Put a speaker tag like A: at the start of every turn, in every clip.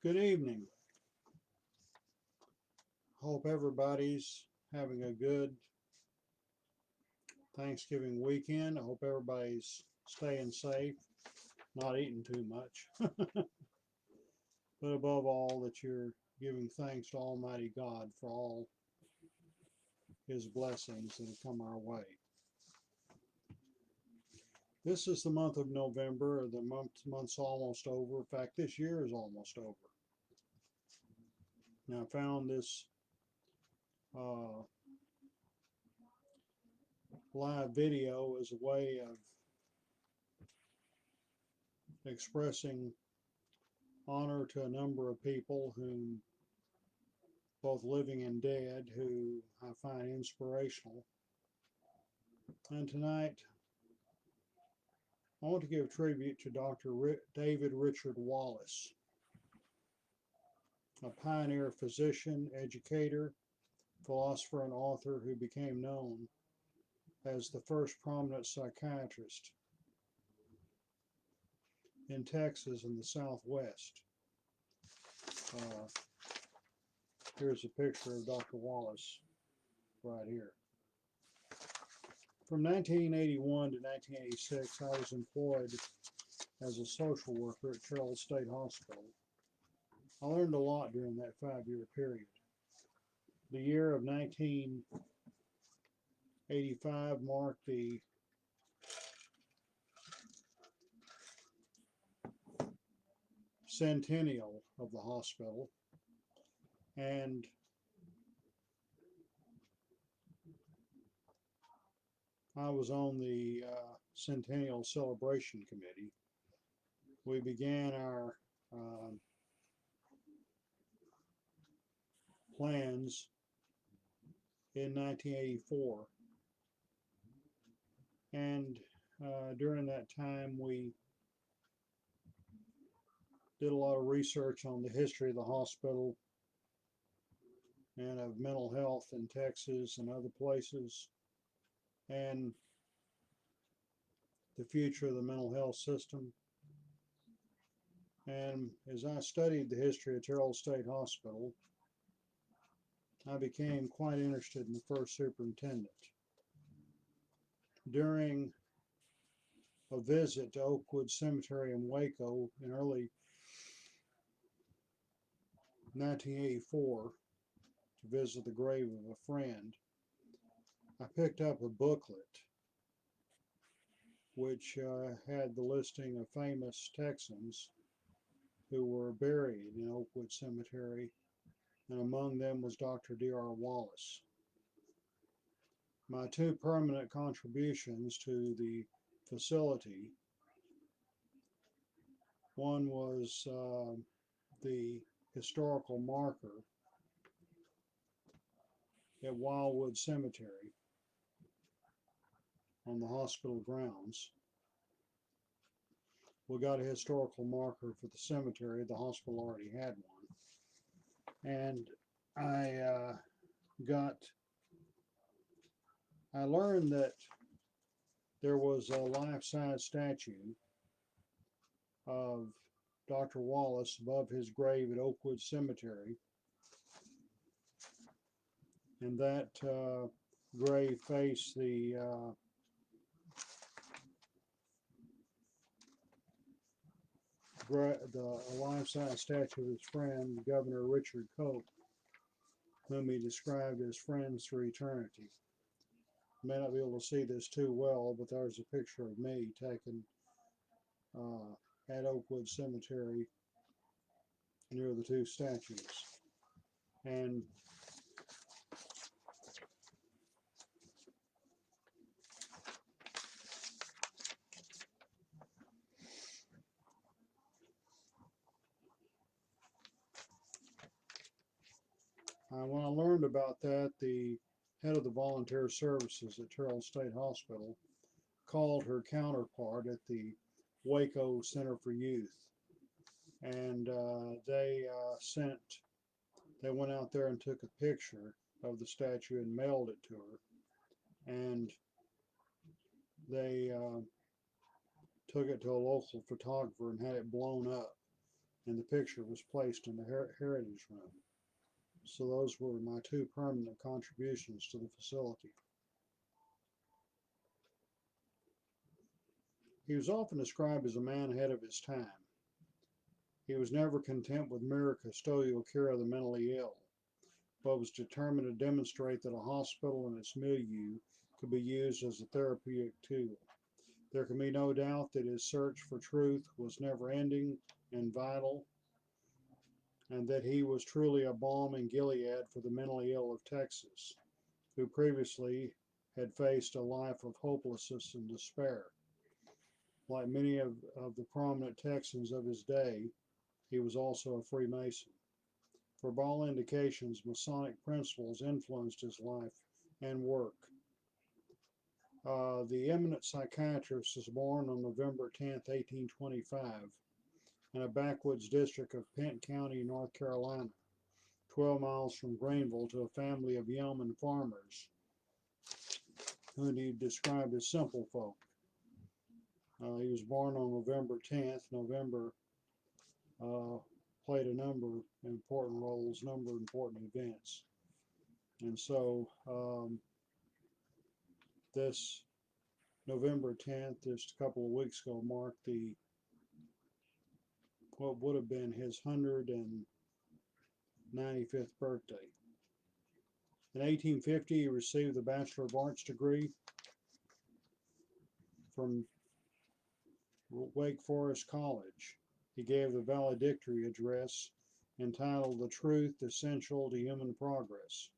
A: Good evening. Hope everybody's having a good Thanksgiving weekend. I hope everybody's staying safe, not eating too much, but above all, that you're giving thanks to Almighty God for all His blessings that have come our way. This is the month of November. The month's almost over. In fact, this year is almost over. Now, I found this uh, live video as a way of expressing honor to a number of people whom, both living and dead, who I find inspirational. And tonight, I want to give tribute to Dr. David Richard Wallace, a pioneer physician, educator, philosopher, and author who became known as the first prominent psychiatrist in Texas and the Southwest. Uh, Here's a picture of Dr. Wallace right here. From 1981 to 1986, I was employed as a social worker at Charles State Hospital. I learned a lot during that 5-year period. The year of 1985 marked the centennial of the hospital, and I was on the Centennial Celebration Committee. We began our plans in 1984, and during that time we did a lot of research on the history of the hospital and of mental health in Texas and other places, and the future of the mental health system. And as I studied the history of Terrell State Hospital, I became quite interested in the first superintendent. During a visit to Oakwood Cemetery in Waco in early 1984 to visit the grave of a friend, I picked up a booklet which had the listing of famous Texans who were buried in Oakwood Cemetery, and among them was Dr. D.R. Wallace. My two permanent contributions to the facility, one was the historical marker at Wildwood Cemetery on the hospital grounds. We got a historical marker for the cemetery. The hospital already had one. And I learned that there was a life-size statue of Dr. Wallace above his grave at Oakwood Cemetery. And that grave faced the life-size statue of his friend, Governor Richard Cope, whom he described as friends through eternity. You may not be able to see this too well, but there's a picture of me taken at Oakwood Cemetery near the two statues. And when I learned about that, the head of the volunteer services at Terrell State Hospital called her counterpart at the Waco Center for Youth, and they went out there and took a picture of the statue and mailed it to her, and they took it to a local photographer and had it blown up and the picture was placed in the Heritage Room. So those were my two permanent contributions to the facility. He was often described as a man ahead of his time. He was never content with mere custodial care of the mentally ill, but was determined to demonstrate that a hospital and its milieu could be used as a therapeutic tool. There can be no doubt that his search for truth was never-ending and vital, and that he was truly a balm in Gilead for the mentally ill of Texas, who previously had faced a life of hopelessness and despair. Like many of the prominent Texans of his day, he was also a Freemason. For all indications, Masonic principles influenced his life and work. The eminent psychiatrist was born on November 10, 1825, in a backwoods district of Pent County, North Carolina, 12 miles from Greenville, to a family of yeoman farmers, whom he described as simple folk. He was born on November 10th. November played a number of important roles, number of important events. And so this November 10th, just a couple of weeks ago, marked what would have been his 195th birthday. In 1850, he received the Bachelor of Arts degree from Wake Forest College. He gave the valedictory address entitled "The Truth Essential to Human Progress."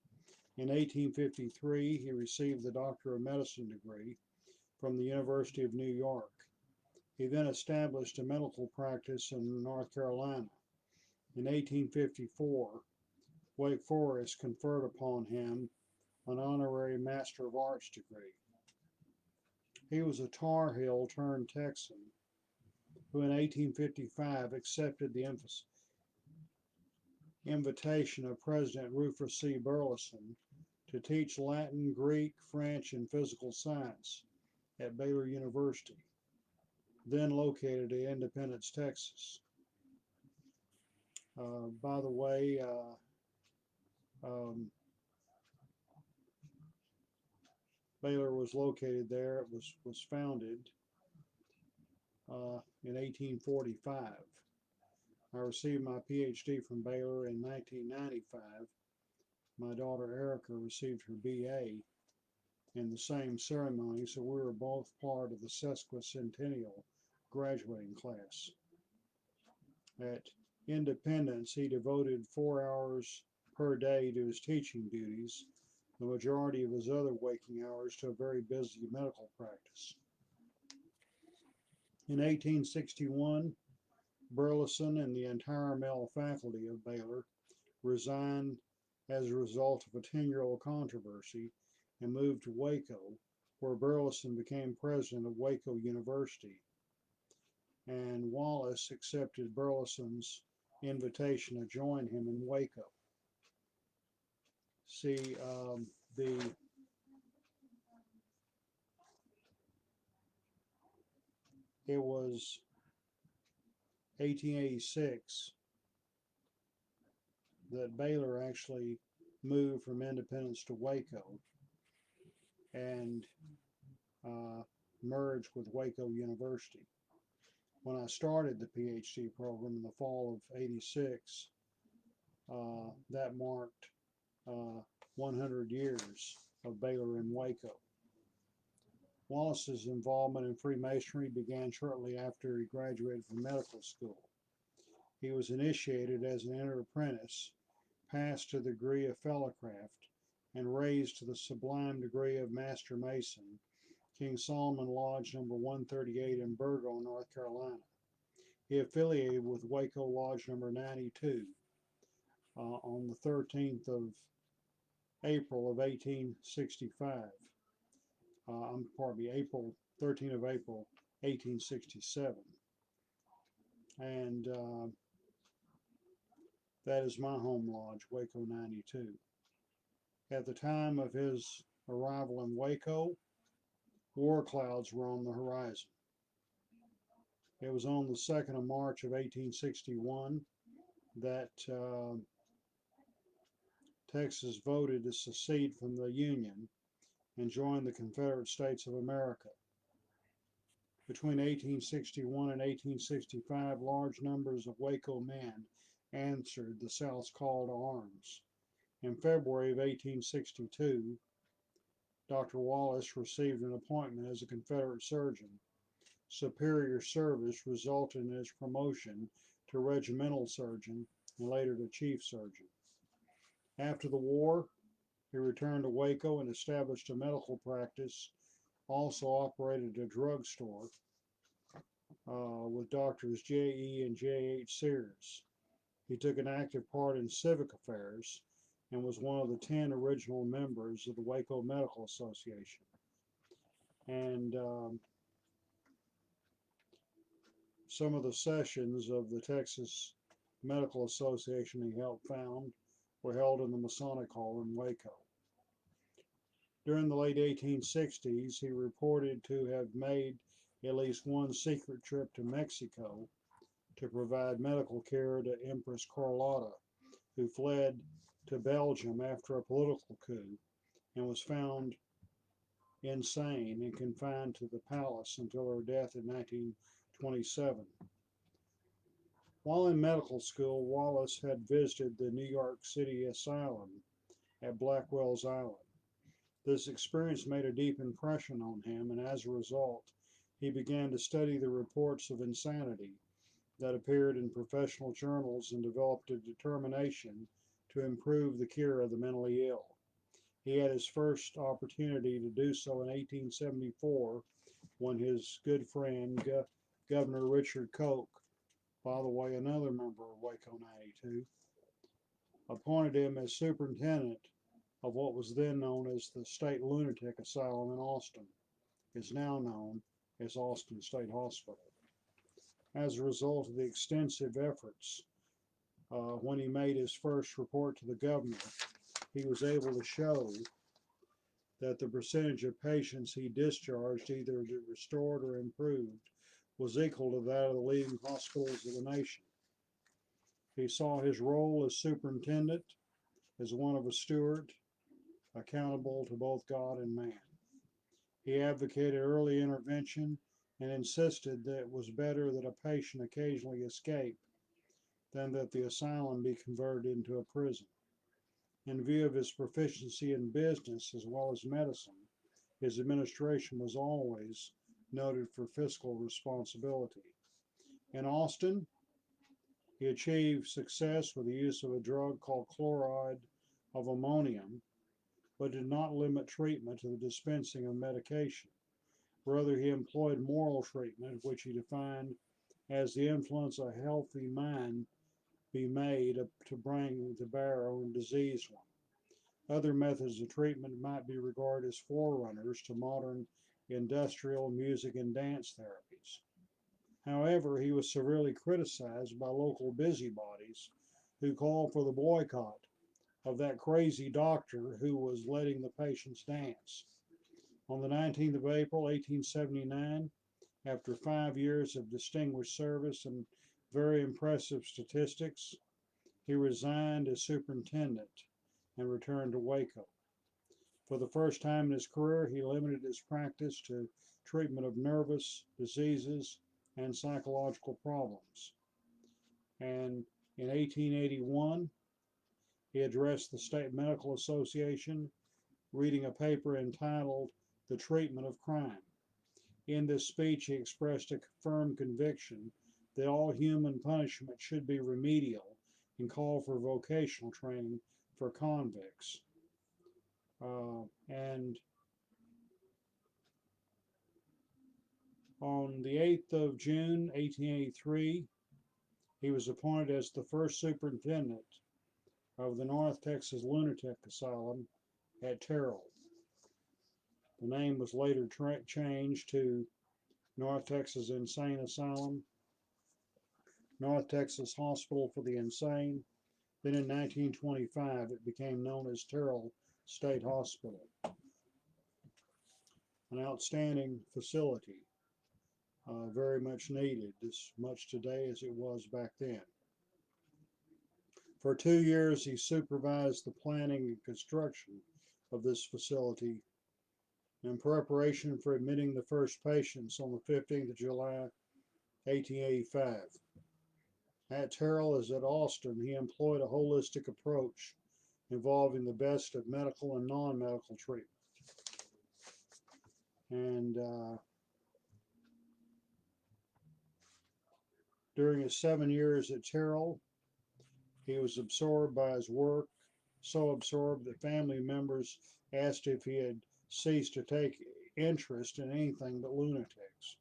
A: In 1853, he received the Doctor of Medicine degree from the University of New York. He then established a medical practice in North Carolina. In 1854, Wake Forest conferred upon him an honorary Master of Arts degree. He was a Tar Heel turned Texan who in 1855 accepted the invitation of President Rufus C. Burleson to teach Latin, Greek, French, and physical science at Baylor University, then located in Independence, Texas. By the way, Baylor was located there. It was founded in 1845. I received my PhD from Baylor in 1995. My daughter Erica received her BA in the same ceremony, so we were both part of the sesquicentennial graduating class. At Independence, he devoted 4 hours per day to his teaching duties, the majority of his other waking hours to a very busy medical practice. In 1861, Burleson and the entire male faculty of Baylor resigned as a result of a 10-year-old controversy and moved to Waco, where Burleson became president of Waco University. And Wallace accepted Burleson's invitation to join him in Waco. See, it was 1886 that Baylor actually moved from Independence to Waco and merged with Waco University. When I started the PhD program in the fall of '86, that marked 100 years of Baylor in Waco. Wallace's involvement in Freemasonry began shortly after he graduated from medical school. He was initiated as an apprentice, passed to the degree of Fellowcraft, and raised to the sublime degree of Master Mason, King Solomon Lodge number 138 in Burgo, North Carolina. He affiliated with Waco Lodge number 92 on the 13th of April of 1865. April 13th of April, 1867. And that is my home lodge, Waco 92. At the time of his arrival in Waco, war clouds were on the horizon. It was on the 2nd of March of 1861 that Texas voted to secede from the Union and join the Confederate States of America. Between 1861 and 1865, large numbers of Waco men answered the South's call to arms. In February of 1862, Dr. Wallace received an appointment as a Confederate surgeon. Superior service resulted in his promotion to regimental surgeon and later to chief surgeon. After the war, he returned to Waco and established a medical practice, also operated a drugstore with doctors J.E. and J.H. Sears. He took an active part in civic affairs and was one of the 10 original members of the Waco Medical Association. And some of the sessions of the Texas Medical Association he helped found were held in the Masonic Hall in Waco. During the late 1860s, he reported to have made at least one secret trip to Mexico to provide medical care to Empress Carlotta, who fled to Belgium after a political coup and was found insane and confined to the palace until her death in 1927. While in medical school, Wallace had visited the New York City Asylum at Blackwell's Island. This experience made a deep impression on him, and as a result, he began to study the reports of insanity that appeared in professional journals and developed a determination to improve the care of the mentally ill. He had his first opportunity to do so in 1874 when his good friend, Governor Richard Coke, by the way, another member of Waco 92, appointed him as superintendent of what was then known as the State Lunatic Asylum in Austin, is now known as Austin State Hospital. As a result of the extensive efforts, when he made his first report to the governor, he was able to show that the percentage of patients he discharged, either restored or improved, was equal to that of the leading hospitals of the nation. He saw his role as superintendent as one of a steward, accountable to both God and man. He advocated early intervention and insisted that it was better that a patient occasionally escape than that the asylum be converted into a prison. In view of his proficiency in business as well as medicine, his administration was always noted for fiscal responsibility. In Austin, he achieved success with the use of a drug called chloride of ammonium, but did not limit treatment to the dispensing of medication. Rather, he employed moral treatment, which he defined as the influence a healthy mind be made to bring to bear on a diseased one. Other methods of treatment might be regarded as forerunners to modern industrial music and dance therapies. However, he was severely criticized by local busybodies who called for the boycott of that crazy doctor who was letting the patients dance. On the 19th of April, 1879, after 5 years of distinguished service and very impressive statistics, he resigned as superintendent and returned to Waco. For the first time in his career, he limited his practice to treatment of nervous diseases and psychological problems. And in 1881, he addressed the State Medical Association, reading a paper entitled The Treatment of Crime. In this speech, he expressed a firm conviction that all human punishment should be remedial and called for vocational training for convicts. And on the 8th of June, 1883, he was appointed as the first superintendent of the North Texas Lunatic Asylum at Terrell. The name was later changed to North Texas Insane Asylum, North Texas Hospital for the Insane. Then in 1925, it became known as Terrell State Hospital, an outstanding facility. very much needed, as much today as it was back then. For 2 years, he supervised the planning and construction of this facility in preparation for admitting the first patients on the 15th of July, 1885. At Terrell as at Austin, he employed a holistic approach involving the best of medical and non-medical treatment. And during his 7 years at Terrell, he was absorbed by his work, so absorbed that family members asked if he had ceased to take interest in anything but lunatics.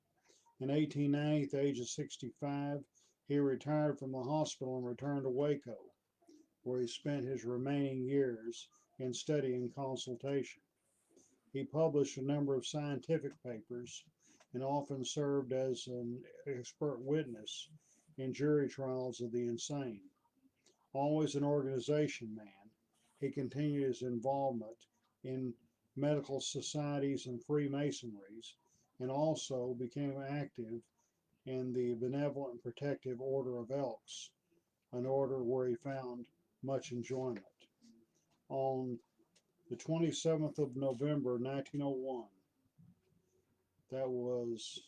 A: In 1890, at the age of 65, he retired from the hospital and returned to Waco, where he spent his remaining years in study and consultation. He published a number of scientific papers and often served as an expert witness in jury trials of the insane. Always an organization man, he continued his involvement in medical societies and Freemasonries, and also became active in the Benevolent and Protective Order of Elks, an order where he found much enjoyment. On the 27th of November, 1901, that was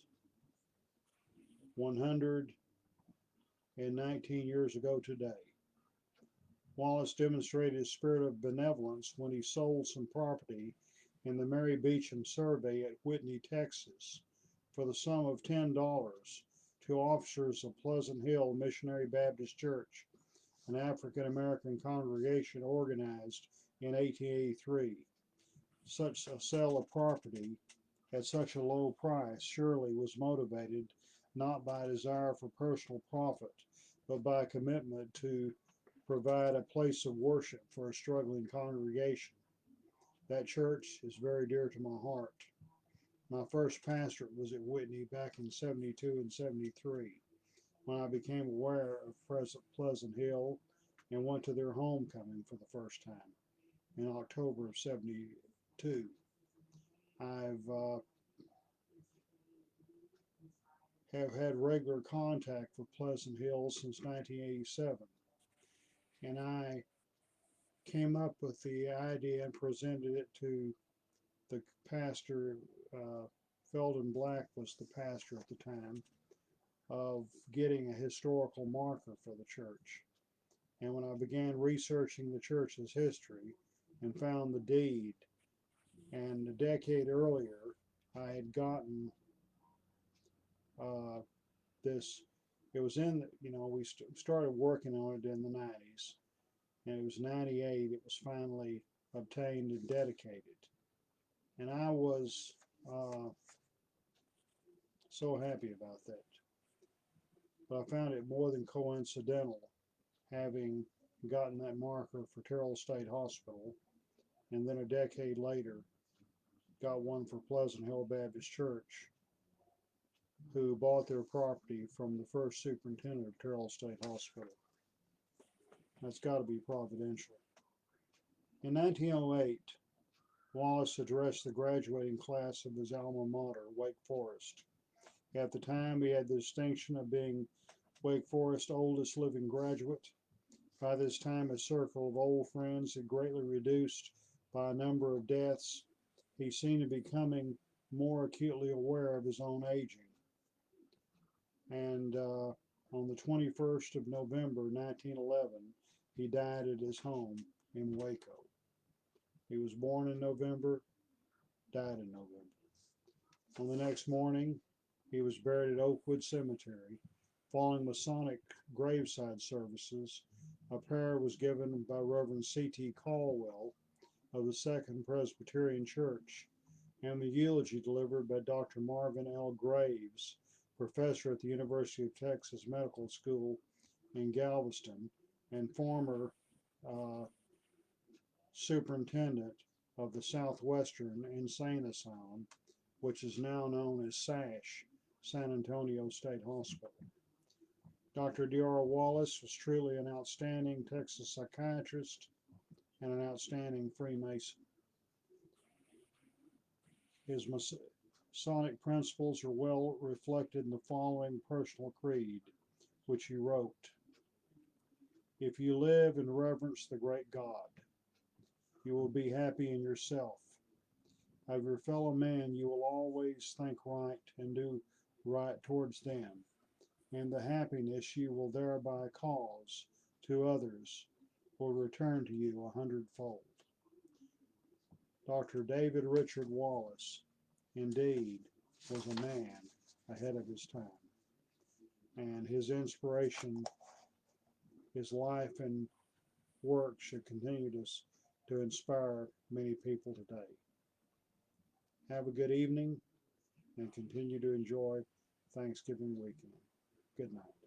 A: 119 years ago today, Wallace demonstrated his spirit of benevolence when he sold some property in the Mary Beecham survey at Whitney, Texas, for the sum of $10 to officers of Pleasant Hill Missionary Baptist Church, an African American congregation organized in 1883. Such a sale of property at such a low price surely was motivated not by a desire for personal profit, but by a commitment to provide a place of worship for a struggling congregation. That church is very dear to my heart. My first pastorate was at Whitney back in 72 and 73, when I became aware of Pleasant Hill and went to their homecoming for the first time in October of 72. Have had regular contact with Pleasant Hill since 1987, and I came up with the idea and presented it to the pastor. Felden Black was the pastor at the time, of getting a historical marker for the church. And when I began researching the church's history and found the deed, and a decade earlier I had gotten this, it was in, we started working on it in the 90s, and it was 98, it was finally obtained and dedicated. And I was so happy about that. But I found it more than coincidental, having gotten that marker for Terrell State Hospital, and then a decade later got one for Pleasant Hill Baptist Church, who bought their property from the first superintendent of Terrell State Hospital. That's got to be providential. In 1908, Wallace addressed the graduating class of his alma mater, Wake Forest. At the time, he had the distinction of being Wake Forest's oldest living graduate. By this time, his circle of old friends had greatly reduced by a number of deaths. He seemed to be becoming more acutely aware of his own aging. And on the 21st of November, 1911, he died at his home in Waco. He was born in November, died in November. On the next morning, he was buried at Oakwood Cemetery. Following Masonic graveside services, a prayer was given by Reverend C.T. Caldwell of the Second Presbyterian Church, and the eulogy delivered by Dr. Marvin L. Graves, professor at the University of Texas Medical School in Galveston and former superintendent of the Southwestern Insane Asylum, which is now known as SASH, San Antonio State Hospital. Dr. D.R. Wallace was truly an outstanding Texas psychiatrist and an outstanding Freemason. His Masonic principles are well reflected in the following personal creed, which he wrote. If you live and reverence the great God, you will be happy in yourself. Of your fellow men, you will always think right and do right towards them, and the happiness you will thereby cause to others will return to you 100-fold. Dr. David Richard Wallace, indeed, was a man ahead of his time, and his inspiration, his life and work should continue to inspire many people today. Have a good evening and continue to enjoy Thanksgiving weekend. Good night.